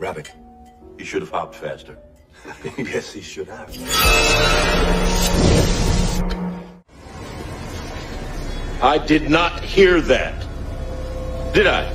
Rabbit. He should have hopped faster. Yes, he should have. I did not hear that. Did I?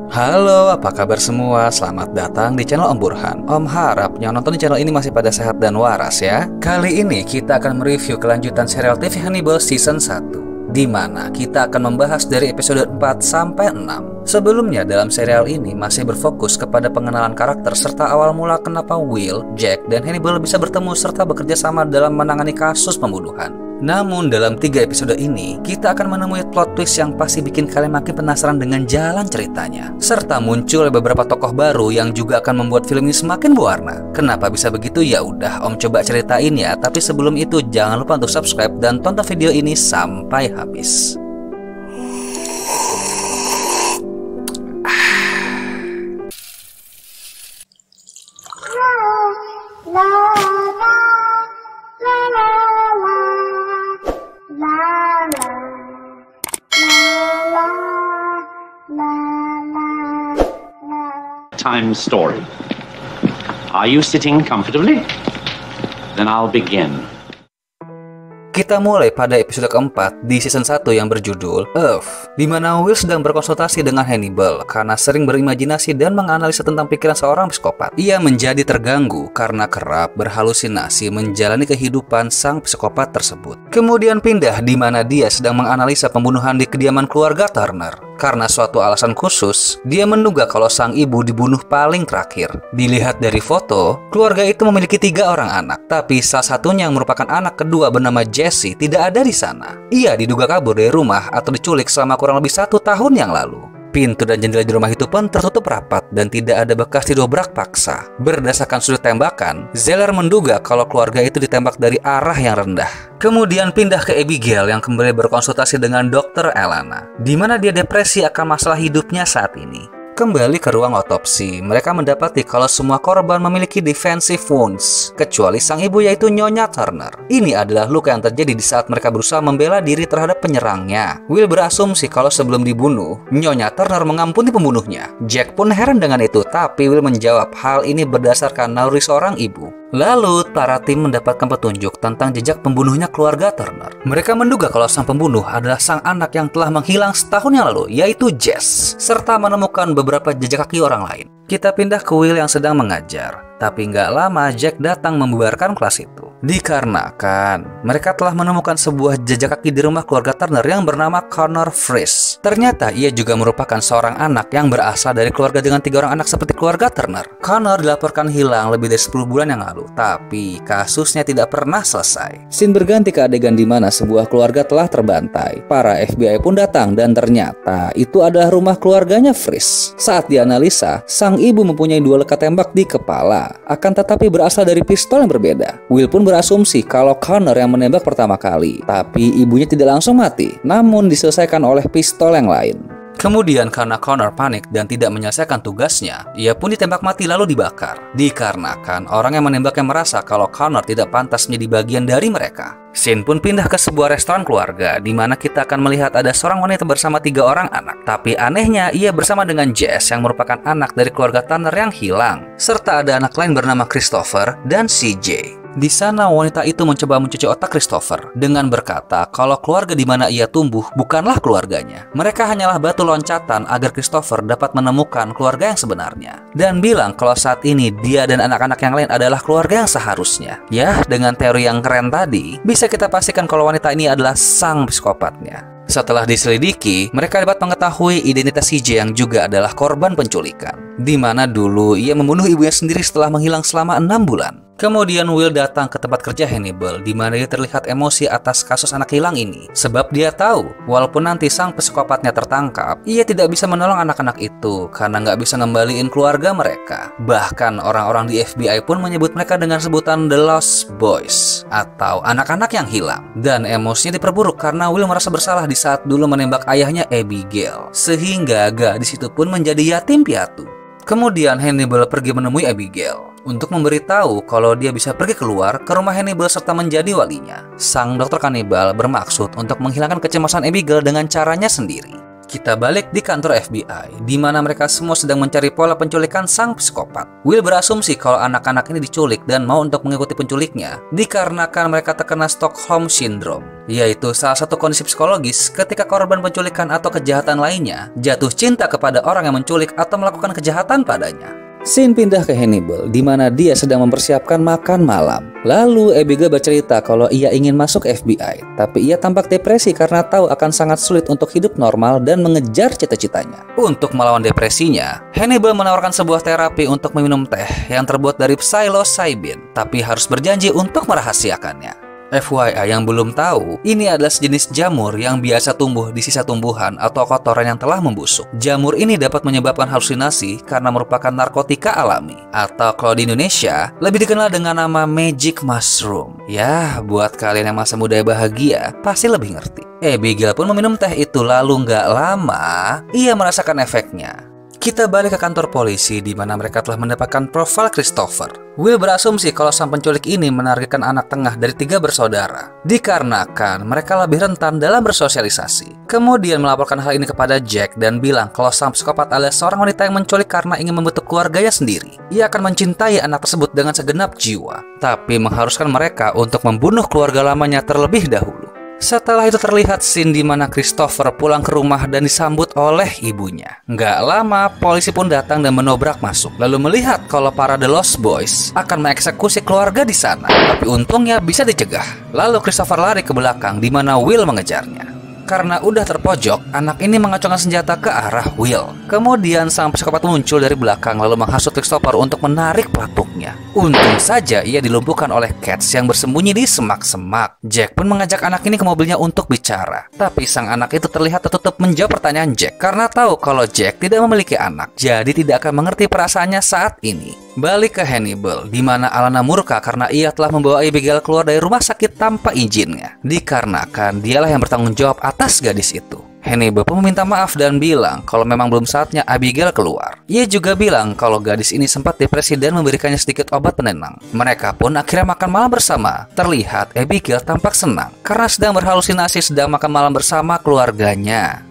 Halo, apa kabar semua? Selamat datang di channel Om Burhan. Om harap yang nonton di channel ini masih pada sehat dan waras ya. Kali ini kita akan mereview kelanjutan serial TV Hannibal Season 1, di mana kita akan membahas dari episode 4 sampai 6. Sebelumnya dalam serial ini masih berfokus kepada pengenalan karakter serta awal mula kenapa Will, Jack, dan Hannibal bisa bertemu serta bekerja sama dalam menangani kasus pembunuhan. Namun dalam 3 episode ini, kita akan menemui plot twist yang pasti bikin kalian makin penasaran dengan jalan ceritanya. Serta muncul beberapa tokoh baru yang juga akan membuat film ini semakin berwarna. Kenapa bisa begitu? Ya udah, Om coba ceritain ya. Tapi sebelum itu, jangan lupa untuk subscribe dan tonton video ini sampai habis. Time story. Are you sitting comfortably? Then I'll begin. Kita mulai pada episode keempat di season 1 yang berjudul Earth, di mana Will sedang berkonsultasi dengan Hannibal karena sering berimajinasi dan menganalisa tentang pikiran seorang psikopat. Ia menjadi terganggu karena kerap berhalusinasi menjalani kehidupan sang psikopat tersebut. Kemudian pindah di mana dia sedang menganalisa pembunuhan di kediaman keluarga Turner. Karena suatu alasan khusus, dia menduga kalau sang ibu dibunuh paling terakhir. Dilihat dari foto, keluarga itu memiliki 3 orang anak, tapi salah satunya yang merupakan anak kedua bernama Jesse tidak ada di sana. Ia diduga kabur dari rumah atau diculik selama kurang lebih 1 tahun yang lalu. Pintu dan jendela di rumah itu pun tertutup rapat dan tidak ada bekas didobrak paksa. Berdasarkan sudut tembakan, Zeller menduga kalau keluarga itu ditembak dari arah yang rendah. Kemudian pindah ke Abigail yang kembali berkonsultasi dengan Dr. Elana, di mana dia depresi akan masalah hidupnya saat ini. Kembali ke ruang otopsi, mereka mendapati kalau semua korban memiliki defensive wounds, kecuali sang ibu yaitu Nyonya Turner. Ini adalah luka yang terjadi di saat mereka berusaha membela diri terhadap penyerangnya. Will berasumsi kalau sebelum dibunuh, Nyonya Turner mengampuni pembunuhnya. Jack pun heran dengan itu, tapi Will menjawab hal ini berdasarkan naluri seorang ibu. Lalu, para tim mendapatkan petunjuk tentang jejak pembunuhnya keluarga Turner. Mereka menduga kalau sang pembunuh adalah sang anak yang telah menghilang setahun yang lalu, yaitu Jess, serta menemukan beberapa jejak kaki orang lain. Kita pindah ke Will yang sedang mengajar, tapi nggak lama Jack datang membubarkan kelas itu. Dikarenakan mereka telah menemukan sebuah jejak kaki di rumah keluarga Turner yang bernama Connor Frisch. Ternyata ia juga merupakan seorang anak yang berasal dari keluarga dengan 3 orang anak seperti keluarga Turner. Connor dilaporkan hilang lebih dari 10 bulan yang lalu, tapi kasusnya tidak pernah selesai. Scene berganti ke adegan di mana sebuah keluarga telah terbantai. Para FBI pun datang dan ternyata itu adalah rumah keluarganya Frisch. Saat dianalisa, sang ibu mempunyai 2 luka tembak di kepala, akan tetapi berasal dari pistol yang berbeda. Will pun berasumsi kalau Connor yang menembak pertama kali, tapi ibunya tidak langsung mati, namun diselesaikan oleh pistol yang lain. Kemudian karena Connor panik dan tidak menyelesaikan tugasnya, ia pun ditembak mati lalu dibakar. Dikarenakan orang yang menembaknya merasa kalau Connor tidak pantas menjadi bagian dari mereka. Scene pun pindah ke sebuah restoran keluarga, di mana kita akan melihat ada seorang wanita bersama 3 orang anak. Tapi anehnya, ia bersama dengan Jess yang merupakan anak dari keluarga Turner yang hilang. Serta ada anak lain bernama Christopher dan CJ. Di sana wanita itu mencoba mencuci otak Christopher dengan berkata kalau keluarga di mana ia tumbuh bukanlah keluarganya. Mereka hanyalah batu loncatan agar Christopher dapat menemukan keluarga yang sebenarnya. Dan bilang kalau saat ini dia dan anak-anak yang lain adalah keluarga yang seharusnya. Ya, dengan teori yang keren tadi, bisa kita pastikan kalau wanita ini adalah sang psikopatnya. Setelah diselidiki, mereka dapat mengetahui identitas CJ yang juga adalah korban penculikan, di mana dulu ia membunuh ibunya sendiri setelah menghilang selama 6 bulan. Kemudian Will datang ke tempat kerja Hannibal, di mana dia terlihat emosi atas kasus anak hilang ini. Sebab dia tahu, walaupun nanti sang psikopatnya tertangkap, ia tidak bisa menolong anak-anak itu karena nggak bisa ngembaliin keluarga mereka. Bahkan orang-orang di FBI pun menyebut mereka dengan sebutan The Lost Boys, atau anak-anak yang hilang. Dan emosinya diperburuk karena Will merasa bersalah di saat dulu menembak ayahnya Abigail, sehingga gadis itu pun menjadi yatim piatu. Kemudian Hannibal pergi menemui Abigail untuk memberitahu kalau dia bisa pergi keluar ke rumah Hannibal serta menjadi walinya. Sang dokter kanibal bermaksud untuk menghilangkan kecemasan Abigail dengan caranya sendiri. Kita balik di kantor FBI, di mana mereka semua sedang mencari pola penculikan sang psikopat. Will berasumsi kalau anak-anak ini diculik dan mau untuk mengikuti penculiknya, dikarenakan mereka terkena Stockholm Syndrome, yaitu salah satu kondisi psikologis ketika korban penculikan atau kejahatan lainnya jatuh cinta kepada orang yang menculik atau melakukan kejahatan padanya. Scene pindah ke Hannibal, di mana dia sedang mempersiapkan makan malam. Lalu Abigail bercerita kalau ia ingin masuk FBI, tapi ia tampak depresi karena tahu akan sangat sulit untuk hidup normal dan mengejar cita-citanya. Untuk melawan depresinya, Hannibal menawarkan sebuah terapi untuk meminum teh yang terbuat dari psilocybin, tapi harus berjanji untuk merahasiakannya. FYI yang belum tahu, ini adalah sejenis jamur yang biasa tumbuh di sisa tumbuhan atau kotoran yang telah membusuk. Jamur ini dapat menyebabkan halusinasi karena merupakan narkotika alami, atau kalau di Indonesia lebih dikenal dengan nama magic mushroom. Ya, buat kalian yang masa muda bahagia, pasti lebih ngerti. Abigail pun meminum teh itu, lalu nggak lama ia merasakan efeknya. Kita balik ke kantor polisi di mana mereka telah mendapatkan profil Christopher. Will berasumsi kalau sang penculik ini menargetkan anak tengah dari 3 bersaudara, dikarenakan mereka lebih rentan dalam bersosialisasi. Kemudian melaporkan hal ini kepada Jack dan bilang kalau sang psikopat adalah seorang wanita yang menculik karena ingin membentuk keluarganya sendiri. Ia akan mencintai anak tersebut dengan segenap jiwa, tapi mengharuskan mereka untuk membunuh keluarga lamanya terlebih dahulu. Setelah itu terlihat scene di mana Christopher pulang ke rumah dan disambut oleh ibunya. Nggak lama, polisi pun datang dan menobrak masuk, lalu melihat kalau para The Lost Boys akan mengeksekusi keluarga di sana. Tapi untungnya bisa dicegah. Lalu Christopher lari ke belakang di mana Will mengejarnya. Karena udah terpojok, anak ini mengacungkan senjata ke arah Will. Kemudian sang psikopat muncul dari belakang lalu menghasut Christopher untuk menarik pelapuknya. Untung saja ia dilumpuhkan oleh Cats yang bersembunyi di semak-semak. Jack pun mengajak anak ini ke mobilnya untuk bicara. Tapi sang anak itu terlihat tertutup menjawab pertanyaan Jack karena tahu kalau Jack tidak memiliki anak, jadi tidak akan mengerti perasaannya saat ini. Balik ke Hannibal, di mana Alana murka karena ia telah membawa Abigail keluar dari rumah sakit tanpa izinnya, dikarenakan dialah yang bertanggung jawab atas gadis itu. Hannibal pun meminta maaf dan bilang kalau memang belum saatnya Abigail keluar. Ia juga bilang kalau gadis ini sempat depresi dan memberikannya sedikit obat penenang. Mereka pun akhirnya makan malam bersama. Terlihat Abigail tampak senang karena sedang berhalusinasi sedang makan malam bersama keluarganya.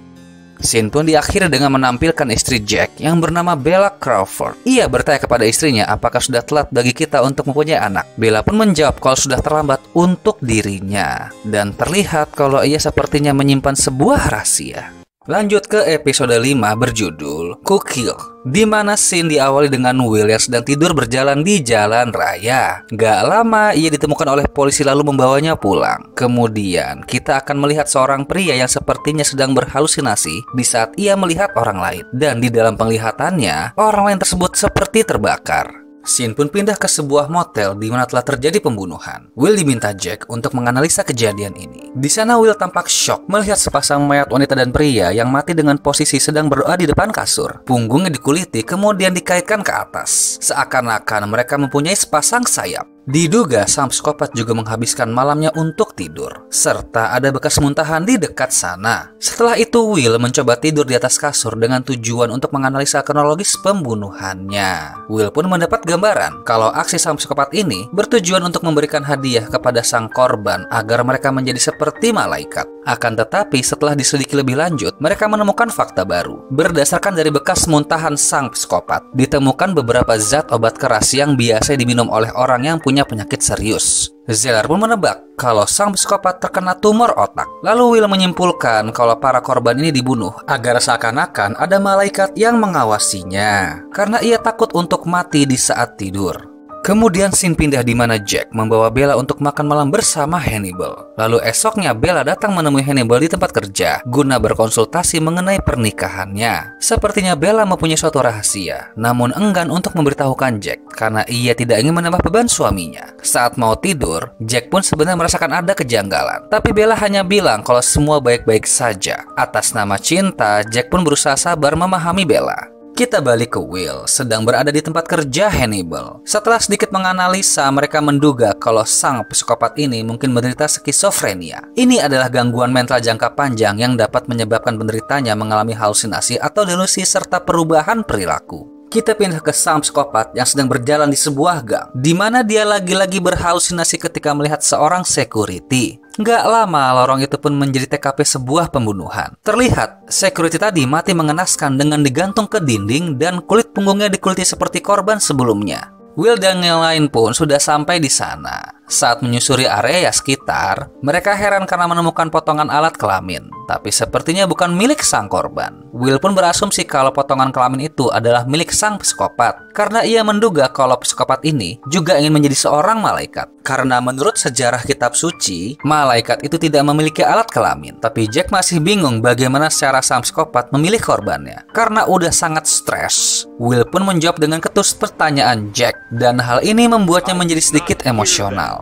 Scene pun diakhiri dengan menampilkan istri Jack yang bernama Bella Crawford. Ia bertanya kepada istrinya apakah sudah telat bagi kita untuk mempunyai anak. Bella pun menjawab kalau sudah terlambat untuk dirinya. Dan terlihat kalau ia sepertinya menyimpan sebuah rahasia. Lanjut ke episode 5 berjudul Kill, di mana scene diawali dengan Will yang sedang tidur berjalan di jalan raya. Gak lama ia ditemukan oleh polisi lalu membawanya pulang. Kemudian kita akan melihat seorang pria yang sepertinya sedang berhalusinasi di saat ia melihat orang lain. Dan di dalam penglihatannya, orang lain tersebut seperti terbakar. Scene pun pindah ke sebuah motel di mana telah terjadi pembunuhan. Will diminta Jack untuk menganalisa kejadian ini. Di sana Will tampak shock melihat sepasang mayat wanita dan pria yang mati dengan posisi sedang berdoa di depan kasur. Punggungnya dikuliti kemudian dikaitkan ke atas, seakan-akan mereka mempunyai sepasang sayap. Diduga sang psikopat juga menghabiskan malamnya untuk tidur, serta ada bekas muntahan di dekat sana. Setelah itu Will mencoba tidur di atas kasur dengan tujuan untuk menganalisa kronologis pembunuhannya. Will pun mendapat gambaran kalau aksi sang psikopat ini bertujuan untuk memberikan hadiah kepada sang korban agar mereka menjadi seperti malaikat. Akan tetapi setelah diselidiki lebih lanjut, mereka menemukan fakta baru. Berdasarkan dari bekas muntahan sang psikopat, ditemukan beberapa zat obat keras yang biasa diminum oleh orang yang punya penyakit serius. Zeller pun menebak kalau sang psikopat terkena tumor otak. Lalu Will menyimpulkan kalau para korban ini dibunuh agar seakan-akan ada malaikat yang mengawasinya, karena ia takut untuk mati di saat tidur. Kemudian scene pindah di mana Jack membawa Bella untuk makan malam bersama Hannibal. Lalu esoknya Bella datang menemui Hannibal di tempat kerja guna berkonsultasi mengenai pernikahannya. Sepertinya Bella mempunyai suatu rahasia, namun enggan untuk memberitahukan Jack karena ia tidak ingin menambah beban suaminya. Saat mau tidur, Jack pun sebenarnya merasakan ada kejanggalan, tapi Bella hanya bilang kalau semua baik-baik saja. Atas nama cinta, Jack pun berusaha sabar memahami Bella. Kita balik ke Will, sedang berada di tempat kerja Hannibal. Setelah sedikit menganalisa, mereka menduga kalau sang psikopat ini mungkin menderita skizofrenia. Ini adalah gangguan mental jangka panjang yang dapat menyebabkan penderitanya mengalami halusinasi atau delusi serta perubahan perilaku. Kita pindah ke sang psikopat yang sedang berjalan di sebuah gang, di mana dia lagi-lagi berhalusinasi ketika melihat seorang security. Nggak lama, lorong itu pun menjadi TKP sebuah pembunuhan. Terlihat, security tadi mati mengenaskan dengan digantung ke dinding dan kulit punggungnya dikuliti seperti korban sebelumnya. Will dan yang lain pun sudah sampai di sana. Saat menyusuri area sekitar, mereka heran karena menemukan potongan alat kelamin. Tapi sepertinya bukan milik sang korban. Will pun berasumsi kalau potongan kelamin itu adalah milik sang psikopat. Karena ia menduga kalau psikopat ini juga ingin menjadi seorang malaikat. Karena menurut sejarah kitab suci, malaikat itu tidak memiliki alat kelamin. Tapi Jack masih bingung bagaimana secara sang psikopat memilih korbannya. Karena udah sangat stres, Will pun menjawab dengan ketus pertanyaan Jack. Dan hal ini membuatnya menjadi sedikit emosional.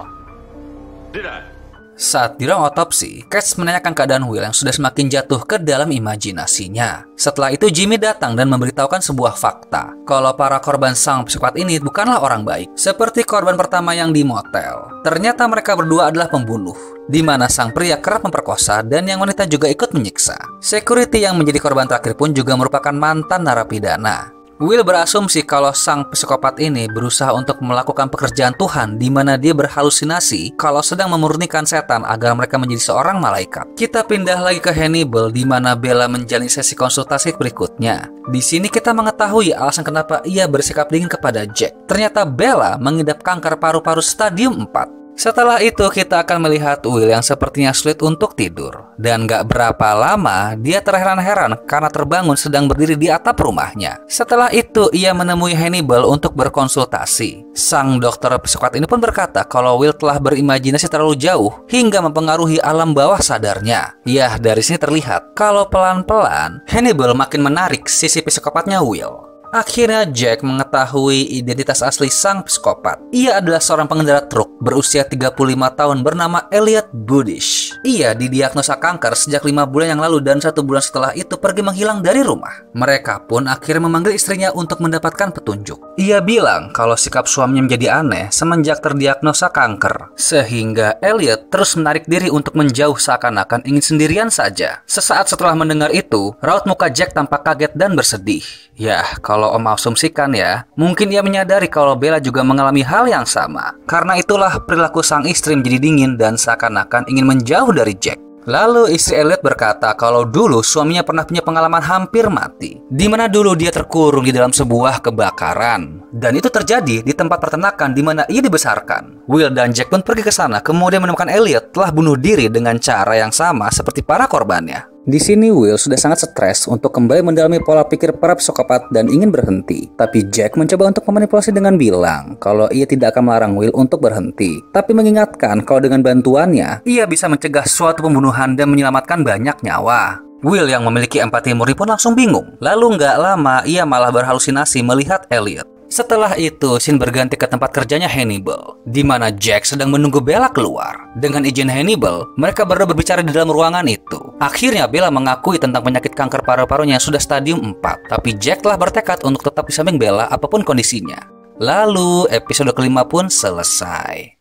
Saat di ruang otopsi, Cash menanyakan keadaan Will yang sudah semakin jatuh ke dalam imajinasinya. Setelah itu Jimmy datang dan memberitahukan sebuah fakta, kalau para korban sang psikopat ini bukanlah orang baik, seperti korban pertama yang di motel. Ternyata mereka berdua adalah pembunuh, di mana sang pria kerap memperkosa dan yang wanita juga ikut menyiksa. Security yang menjadi korban terakhir pun juga merupakan mantan narapidana. Will berasumsi kalau sang psikopat ini berusaha untuk melakukan pekerjaan Tuhan di mana dia berhalusinasi kalau sedang memurnikan setan agar mereka menjadi seorang malaikat. Kita pindah lagi ke Hannibal di mana Bella menjalani sesi konsultasi berikutnya. Di sini kita mengetahui alasan kenapa ia bersikap dingin kepada Jack. Ternyata Bella mengidap kanker paru-paru stadium 4. Setelah itu kita akan melihat Will yang sepertinya sulit untuk tidur. Dan gak berapa lama dia terheran-heran karena terbangun sedang berdiri di atap rumahnya. Setelah itu ia menemui Hannibal untuk berkonsultasi. Sang dokter psikopat ini pun berkata kalau Will telah berimajinasi terlalu jauh hingga mempengaruhi alam bawah sadarnya. Yah, dari sini terlihat kalau pelan-pelan Hannibal makin menarik sisi psikopatnya Will. Akhirnya Jack mengetahui identitas asli sang psikopat. Ia adalah seorang pengendara truk berusia 35 tahun bernama Elliot Budish. Ia didiagnosa kanker sejak 5 bulan yang lalu dan 1 bulan setelah itu pergi menghilang dari rumah. Mereka pun akhirnya memanggil istrinya untuk mendapatkan petunjuk. Ia bilang kalau sikap suaminya menjadi aneh semenjak terdiagnosa kanker. Sehingga Elliot terus menarik diri untuk menjauh seakan-akan ingin sendirian saja. Sesaat setelah mendengar itu, raut muka Jack tampak kaget dan bersedih. Yah, kalau Om asumsikan ya, mungkin ia menyadari kalau Bella juga mengalami hal yang sama. Karena itulah perilaku sang istri menjadi dingin dan seakan-akan ingin menjauh dari Jack. Lalu istri Elliot berkata kalau dulu suaminya pernah punya pengalaman hampir mati, di mana dulu dia terkurung di dalam sebuah kebakaran. Dan itu terjadi di tempat peternakan di mana ia dibesarkan. Will dan Jack pun pergi ke sana, kemudian menemukan Elliot telah bunuh diri dengan cara yang sama seperti para korbannya. Di sini Will sudah sangat stres untuk kembali mendalami pola pikir para psikopat dan ingin berhenti. Tapi Jack mencoba untuk memanipulasi dengan bilang kalau ia tidak akan melarang Will untuk berhenti. Tapi mengingatkan kalau dengan bantuannya, ia bisa mencegah suatu pembunuhan dan menyelamatkan banyak nyawa. Will yang memiliki empati murni pun langsung bingung. Lalu nggak lama ia malah berhalusinasi melihat Elliot. Setelah itu, scene berganti ke tempat kerjanya Hannibal, di mana Jack sedang menunggu Bella keluar. Dengan izin Hannibal, mereka berdua berbicara di dalam ruangan itu. Akhirnya Bella mengakui tentang penyakit kanker paru-parunya yang sudah stadium 4. Tapi Jack telah bertekad untuk tetap di samping Bella apapun kondisinya. Lalu, episode kelima pun selesai.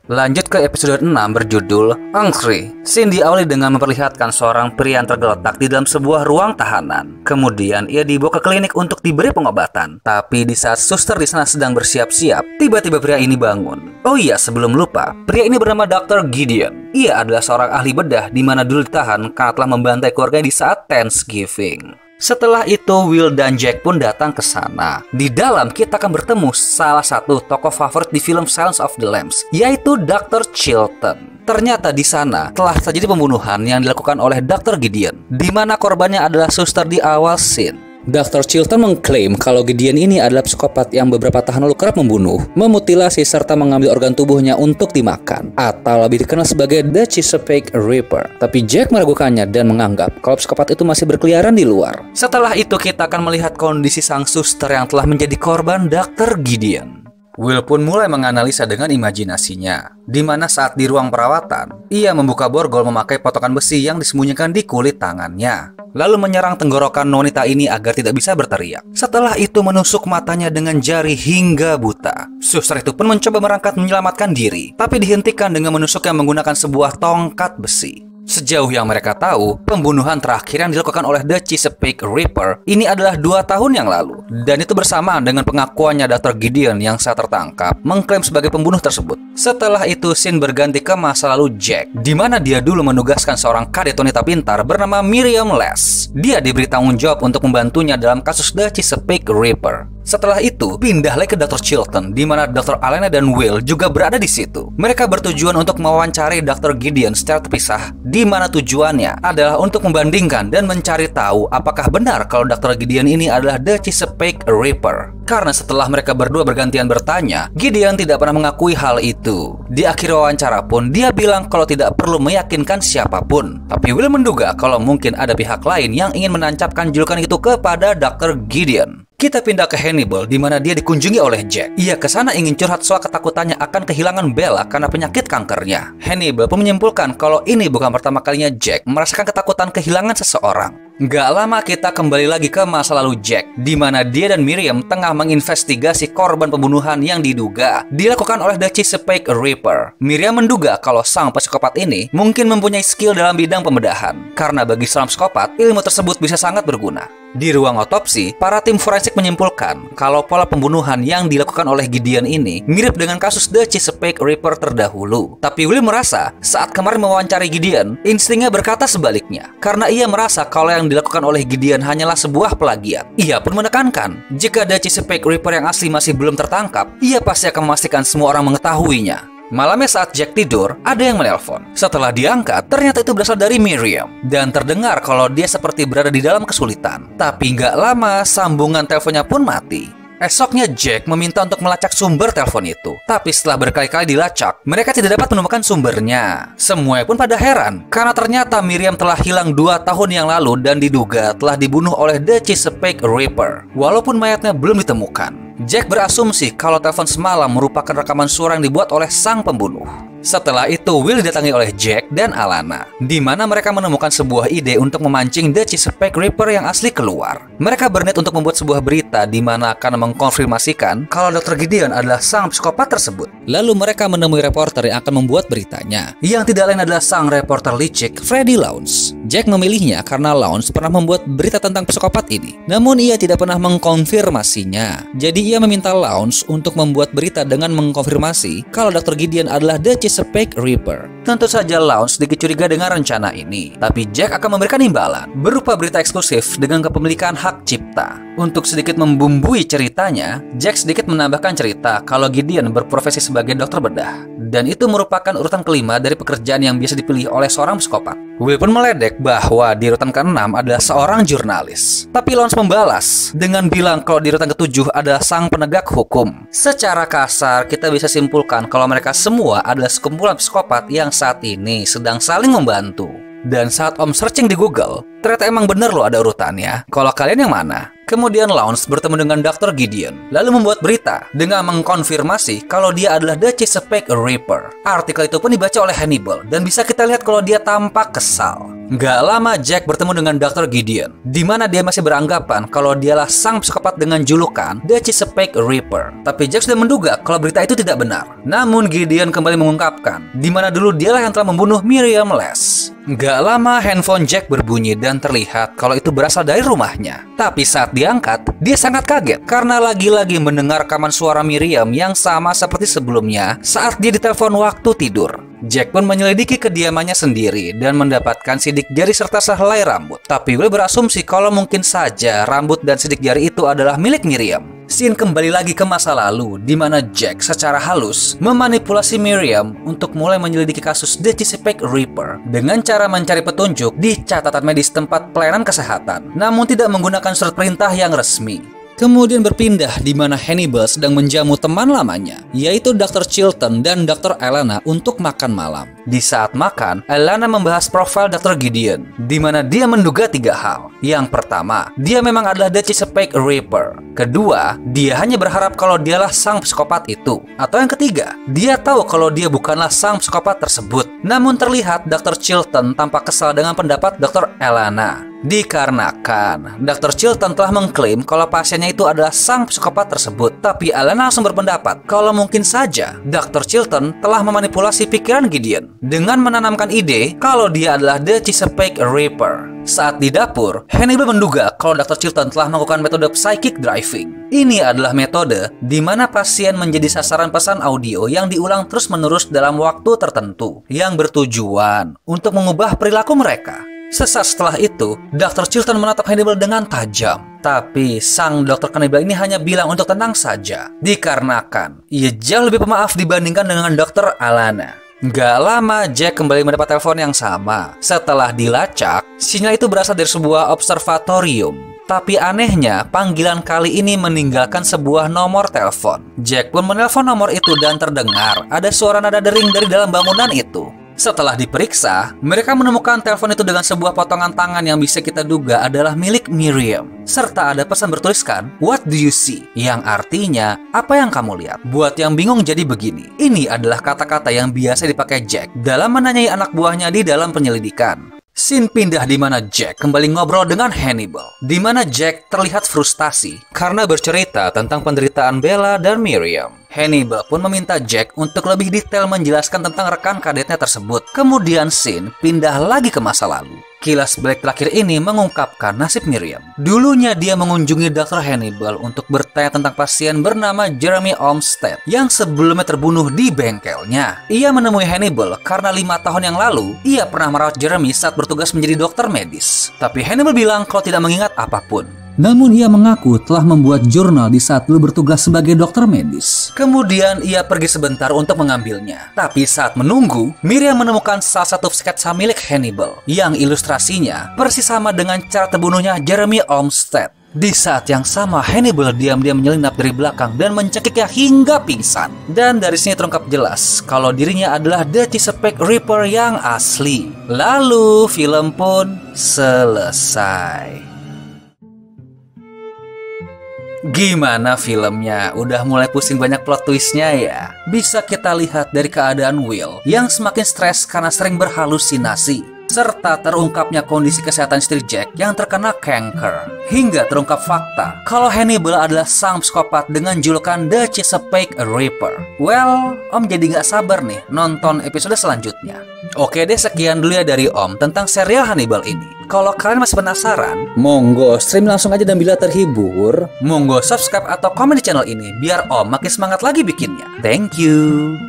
Lanjut ke episode 6 berjudul Angry. Scene diawali dengan memperlihatkan seorang pria yang tergeletak di dalam sebuah ruang tahanan. Kemudian ia dibawa ke klinik untuk diberi pengobatan. Tapi di saat suster di sana sedang bersiap-siap, tiba-tiba pria ini bangun. Oh iya, sebelum lupa, pria ini bernama Dr. Gideon. Ia adalah seorang ahli bedah di mana dulu ditahan karena telah membantai keluarganya di saat Thanksgiving. Setelah itu, Will dan Jack pun datang ke sana. Di dalam, kita akan bertemu salah satu tokoh favorit di film Silence of the Lambs, yaitu Dr. Chilton. Ternyata di sana telah terjadi pembunuhan yang dilakukan oleh Dr. Gideon, di mana korbannya adalah suster di awal scene. Dr. Chilton mengklaim kalau Gideon ini adalah psikopat yang beberapa tahun lalu kerap membunuh, memutilasi serta mengambil organ tubuhnya untuk dimakan, atau lebih dikenal sebagai The Chesapeake Ripper. Tapi Jack meragukannya dan menganggap kalau psikopat itu masih berkeliaran di luar. Setelah itu kita akan melihat kondisi sang suster yang telah menjadi korban Dr. Gideon. Will pun mulai menganalisa dengan imajinasinya, di mana saat di ruang perawatan, ia membuka borgol memakai potongan besi yang disembunyikan di kulit tangannya. Lalu menyerang tenggorokan wanita ini agar tidak bisa berteriak. Setelah itu menusuk matanya dengan jari hingga buta. Suster itu pun mencoba merangkak menyelamatkan diri, tapi dihentikan dengan menusuknya menggunakan sebuah tongkat besi. Sejauh yang mereka tahu, pembunuhan terakhir yang dilakukan oleh The Chesapeake Ripper ini adalah 2 tahun yang lalu. Dan itu bersamaan dengan pengakuannya Dr. Gideon yang saat tertangkap mengklaim sebagai pembunuh tersebut. Setelah itu, scene berganti ke masa lalu Jack, di mana dia dulu menugaskan seorang kadet wanita pintar bernama Miriam Les. Dia diberi tanggung jawab untuk membantunya dalam kasus The Chesapeake Ripper. Setelah itu, pindah lagi ke Dr. Chilton, di mana Dr. Alana dan Will juga berada di situ. Mereka bertujuan untuk mewawancari Dr. Gideon secara terpisah, di mana tujuannya adalah untuk membandingkan dan mencari tahu apakah benar kalau Dr. Gideon ini adalah The Chesapeake Ripper. Karena setelah mereka berdua bergantian bertanya, Gideon tidak pernah mengakui hal itu. Di akhir wawancara pun, dia bilang kalau tidak perlu meyakinkan siapapun. Tapi Will menduga kalau mungkin ada pihak lain yang ingin menancapkan julukan itu kepada Dr. Gideon. Kita pindah ke Hannibal, di mana dia dikunjungi oleh Jack. Ia kesana ingin curhat soal ketakutannya akan kehilangan Bella karena penyakit kankernya. Hannibal pun menyimpulkan kalau ini bukan pertama kalinya Jack merasakan ketakutan kehilangan seseorang. Gak lama kita kembali lagi ke masa lalu Jack, di mana dia dan Miriam tengah menginvestigasi korban pembunuhan yang diduga dilakukan oleh The Chesapeake Ripper. Miriam menduga kalau sang psikopat ini mungkin mempunyai skill dalam bidang pembedahan, karena bagi seorang psikopat, ilmu tersebut bisa sangat berguna. Di ruang otopsi, para tim forensik menyimpulkan kalau pola pembunuhan yang dilakukan oleh Gideon ini mirip dengan kasus The Chesapeake Ripper terdahulu. Tapi Will merasa saat kemarin mewawancari Gideon, instingnya berkata sebaliknya, karena ia merasa kalau yang dilakukan oleh Gideon hanyalah sebuah plagiat. Ia pun menekankan, jika The Chesapeake Ripper yang asli masih belum tertangkap, ia pasti akan memastikan semua orang mengetahuinya. Malamnya saat Jack tidur, ada yang menelpon. Setelah diangkat, ternyata itu berasal dari Miriam. Dan terdengar kalau dia seperti berada di dalam kesulitan. Tapi nggak lama, sambungan teleponnya pun mati. Esoknya Jack meminta untuk melacak sumber telepon itu. Tapi setelah berkali-kali dilacak, mereka tidak dapat menemukan sumbernya. Semuanya pun pada heran, karena ternyata Miriam telah hilang 2 tahun yang lalu dan diduga telah dibunuh oleh The Chesapeake Ripper. Walaupun mayatnya belum ditemukan. Jack berasumsi kalau telepon semalam merupakan rekaman suara yang dibuat oleh sang pembunuh. Setelah itu, Will didatangi oleh Jack dan Alana, di mana mereka menemukan sebuah ide untuk memancing The Chesapeake Ripper yang asli keluar. Mereka berniat untuk membuat sebuah berita di mana akan mengkonfirmasikan kalau Dr. Gideon adalah sang psikopat tersebut. Lalu mereka menemui reporter yang akan membuat beritanya, yang tidak lain adalah sang reporter licik, Freddie Lounge. Jack memilihnya karena Lounge pernah membuat berita tentang psikopat ini, namun ia tidak pernah mengkonfirmasinya. Jadi ia meminta Lounge untuk membuat berita dengan mengkonfirmasi kalau Dr. Gideon adalah The Chesapeake Ripper. Tentu saja Lounge sedikit curiga dengan rencana ini, tapi Jack akan memberikan imbalan berupa berita eksklusif dengan kepemilikan hak cipta. Untuk sedikit membumbui ceritanya, Jack sedikit menambahkan cerita kalau Gideon berprofesi sebagai dokter bedah, dan itu merupakan urutan kelima dari pekerjaan yang biasa dipilih oleh seorang psikopat. Will pun meledek bahwa di urutan ke-6 adalah seorang jurnalis. Tapi Lounge membalas dengan bilang kalau di urutan ke-7 adalah sang penegak hukum. Secara kasar, kita bisa simpulkan kalau mereka semua adalah sekumpulan psikopat yang saat ini sedang saling membantu. Dan saat Om searching di Google, ternyata emang bener loh ada urutannya. Kalau kalian yang mana? Kemudian Lounge bertemu dengan Dr. Gideon, lalu membuat berita dengan mengkonfirmasi kalau dia adalah The Chesapeake Ripper. Artikel itu pun dibaca oleh Hannibal, dan bisa kita lihat kalau dia tampak kesal. Gak lama Jack bertemu dengan Dr. Gideon, di mana dia masih beranggapan kalau dialah sang psikopat dengan julukan The Chesapeake Ripper. Tapi Jack sudah menduga kalau berita itu tidak benar. Namun Gideon kembali mengungkapkan, di mana dulu dialah yang telah membunuh Miriam Les. Gak lama handphone Jack berbunyi dan terlihat kalau itu berasal dari rumahnya. Tapi saat diangkat, dia sangat kaget karena lagi-lagi mendengar rekaman suara Miriam yang sama seperti sebelumnya saat dia ditelepon waktu tidur. Jack pun menyelidiki kediamannya sendiri dan mendapatkan sidik jari serta sehelai rambut. Tapi Will berasumsi kalau mungkin saja rambut dan sidik jari itu adalah milik Miriam. Scene kembali lagi ke masa lalu, di mana Jack secara halus memanipulasi Miriam untuk mulai menyelidiki kasus The Chesapeake Ripper dengan cara mencari petunjuk di catatan medis tempat pelayanan kesehatan, namun tidak menggunakan surat perintah yang resmi. Kemudian berpindah di mana Hannibal sedang menjamu teman lamanya, yaitu Dr. Chilton dan Dr. Alana untuk makan malam. Di saat makan, Alana membahas profil Dr. Gideon, di mana dia menduga 3 hal. Yang pertama, dia memang adalah The Chesapeake Ripper. Kedua, dia hanya berharap kalau dialah sang psikopat itu. Atau yang ketiga, dia tahu kalau dia bukanlah sang psikopat tersebut. Namun terlihat Dr. Chilton tampak kesal dengan pendapat Dr. Alana. Dikarenakan Dr. Chilton telah mengklaim kalau pasiennya itu adalah sang psikopat tersebut. Tapi Alana langsung berpendapat kalau mungkin saja Dr. Chilton telah memanipulasi pikiran Gideon dengan menanamkan ide kalau dia adalah The Chesapeake Ripper. Saat di dapur, Hannibal menduga kalau Dr. Chilton telah melakukan metode psychic driving. Ini adalah metode di mana pasien menjadi sasaran pesan audio yang diulang terus-menerus dalam waktu tertentu yang bertujuan untuk mengubah perilaku mereka. Sesaat setelah itu, Dr. Chilton menatap Hannibal dengan tajam. Tapi sang dokter kanibal ini hanya bilang untuk tenang saja, dikarenakan ia jauh lebih pemaaf dibandingkan dengan Dr. Alana. Gak lama, Jack kembali mendapat telepon yang sama. Setelah dilacak, sinyal itu berasal dari sebuah observatorium. Tapi anehnya, panggilan kali ini meninggalkan sebuah nomor telepon. Jack pun menelpon nomor itu dan terdengar ada suara nada dering dari dalam bangunan itu. Setelah diperiksa, mereka menemukan telepon itu dengan sebuah potongan tangan yang bisa kita duga adalah milik Miriam. Serta ada pesan bertuliskan, "What do you see?" Yang artinya, apa yang kamu lihat? Buat yang bingung jadi begini, ini adalah kata-kata yang biasa dipakai Jack dalam menanyai anak buahnya di dalam penyelidikan. Scene pindah di mana Jack kembali ngobrol dengan Hannibal, di mana Jack terlihat frustasi karena bercerita tentang penderitaan Bella dan Miriam. Hannibal pun meminta Jack untuk lebih detail menjelaskan tentang rekan kadetnya tersebut. Kemudian scene pindah lagi ke masa lalu. Kilas balik terakhir ini mengungkapkan nasib Miriam. Dulunya dia mengunjungi Dr. Hannibal untuk bertanya tentang pasien bernama Jeremy Olmsted yang sebelumnya terbunuh di bengkelnya. Ia menemui Hannibal karena 5 tahun yang lalu ia pernah merawat Jeremy saat bertugas menjadi dokter medis. Tapi Hannibal bilang kalau tidak mengingat apapun. Namun ia mengaku telah membuat jurnal di saat dulu bertugas sebagai dokter medis. Kemudian ia pergi sebentar untuk mengambilnya. Tapi saat menunggu, Miriam menemukan salah satu sketsa milik Hannibal yang ilustrasinya persis sama dengan cara terbunuhnya Jeremy Olmsted. Di saat yang sama, Hannibal diam-diam menyelinap dari belakang dan mencekiknya hingga pingsan. Dan dari sini terungkap jelas kalau dirinya adalah The Chesapeake Ripper yang asli. Lalu film pun selesai. Gimana filmnya? Udah mulai pusing banyak plot twistnya ya? Bisa kita lihat dari keadaan Will yang semakin stres karena sering berhalusinasi, serta terungkapnya kondisi kesehatan istri Jack yang terkena kanker. Hingga terungkap fakta kalau Hannibal adalah sang psikopat dengan julukan The Chesapeake Ripper. Well, Om jadi gak sabar nih nonton episode selanjutnya. Oke deh, sekian dulu ya dari Om tentang serial Hannibal ini. Kalau kalian masih penasaran, monggo stream langsung aja, dan bila terhibur, monggo subscribe atau komen di channel ini biar Om makin semangat lagi bikinnya. Thank you.